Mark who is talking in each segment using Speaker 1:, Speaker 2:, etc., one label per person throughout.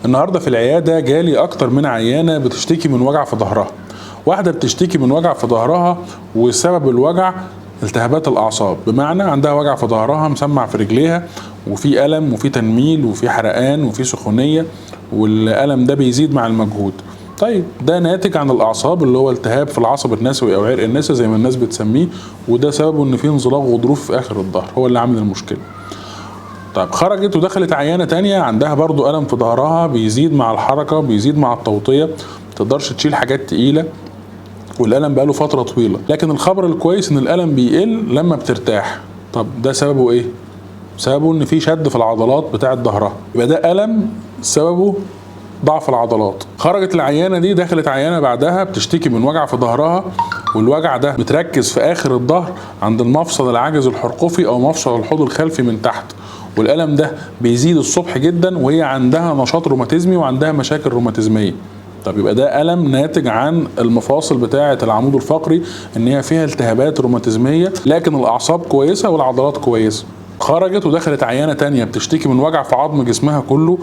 Speaker 1: النهارده في العياده جالي اكتر من عيانه بتشتكي من وجع في ظهرها. واحده بتشتكي من وجع في ظهرها وسبب الوجع التهابات الاعصاب، بمعنى عندها وجع في ظهرها مسمع في رجليها وفي الم وفي تنميل وفي حرقان وفي سخونيه، والالم ده بيزيد مع المجهود. طيب ده ناتج عن الاعصاب اللي هو التهاب في العصب النسوي او عرق النسا زي ما الناس بتسميه، وده سببه ان في انزلاق غضروفي في اخر الظهر هو اللي عامل المشكله. طيب خرجت ودخلت عيانه تانية عندها برضو الم في ظهرها بيزيد مع الحركه بيزيد مع التوطيه، متقدرش تشيل حاجات تقيله والالم بقاله فتره طويله، لكن الخبر الكويس ان الالم بيقل لما بترتاح. طب ده سببه ايه؟ سببه ان في شد في العضلات بتاعه ظهرها، يبقى ده الم سببه ضعف العضلات. خرجت العيانه دي دخلت عيانه بعدها بتشتكي من وجع في ظهرها، والوجع ده متركز في اخر الظهر عند المفصل العاجز الحرقفي او مفصل الحوض الخلفي من تحت، والالم ده بيزيد الصبح جدا وهي عندها نشاط روماتيزمي وعندها مشاكل روماتيزميه. طب يبقى ده الم ناتج عن المفاصل بتاعه العمود الفقري ان هي فيها التهابات روماتيزميه، لكن الاعصاب كويسه والعضلات كويسه. خرجت ودخلت عيانه تانية بتشتكي من وجع في عظم جسمها كله،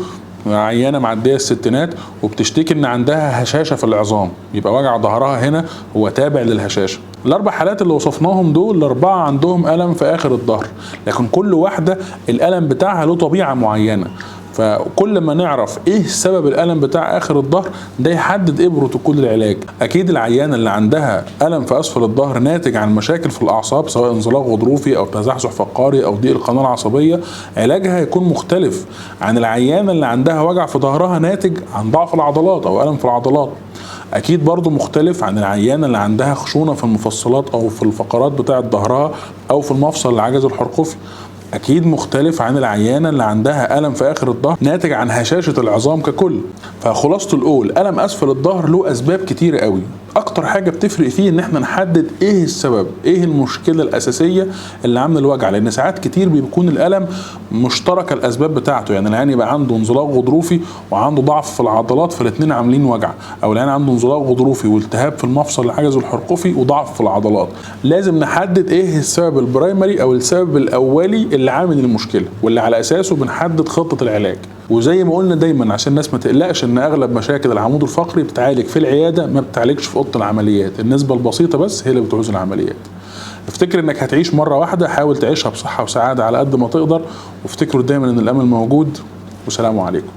Speaker 1: عيانه معديه الستينات وبتشتكي ان عندها هشاشه في العظام، يبقى وجع ظهرها هنا هو تابع للهشاشه. الاربع حالات اللي وصفناهم دول الاربعه عندهم الم في اخر الظهر، لكن كل واحده الالم بتاعها له طبيعه معينه، فكل ما نعرف ايه سبب الالم بتاع اخر الظهر ده يحدد ايه بروتوكول العلاج. اكيد العيانه اللي عندها الم في اسفل الظهر ناتج عن مشاكل في الاعصاب سواء انزلاق غضروفي او تزحزح فقاري او ضيق القناه العصبيه، علاجها هيكون مختلف عن العيانه اللي عندها وجع في ظهرها ناتج عن ضعف العضلات او الم في العضلات. اكيد برضو مختلف عن العيانه اللي عندها خشونه في المفصلات او في الفقرات بتاعه ظهرها او في المفصل العاجز الحرقفي. اكيد مختلف عن العيانه اللي عندها الم في اخر الظهر ناتج عن هشاشه العظام ككل. فخلاصه القول الم اسفل الظهر له اسباب كتيره قوي، اكتر حاجه بتفرق فيه ان احنا نحدد ايه السبب، ايه المشكله الاساسيه اللي عامله الوجع، لان ساعات كتير بيكون الالم مشترك الاسباب بتاعته، يعني العيان يبقى عنده انزلاق غضروفي وعنده ضعف في العضلات فالاثنين عاملين وجع، او العيان عنده انزلاق غضروفي والتهاب في المفصل العاجز الحرقفي وضعف في العضلات. لازم نحدد ايه السبب البرايمري او السبب الاولي اللي عامل المشكله واللي على اساسه بنحدد خطه العلاج. وزي ما قلنا دايما عشان الناس ما تقلقش ان اغلب مشاكل العمود الفقري بتتعالج في العياده، ما بتتعالجش في اوضه العمليات، النسبه البسيطه بس هي اللي بتعوز العمليات. افتكر انك هتعيش مره واحده، حاول تعيشها بصحه وسعاده على قد ما تقدر، وافتكروا دايما ان الامل موجود، والسلام عليكم.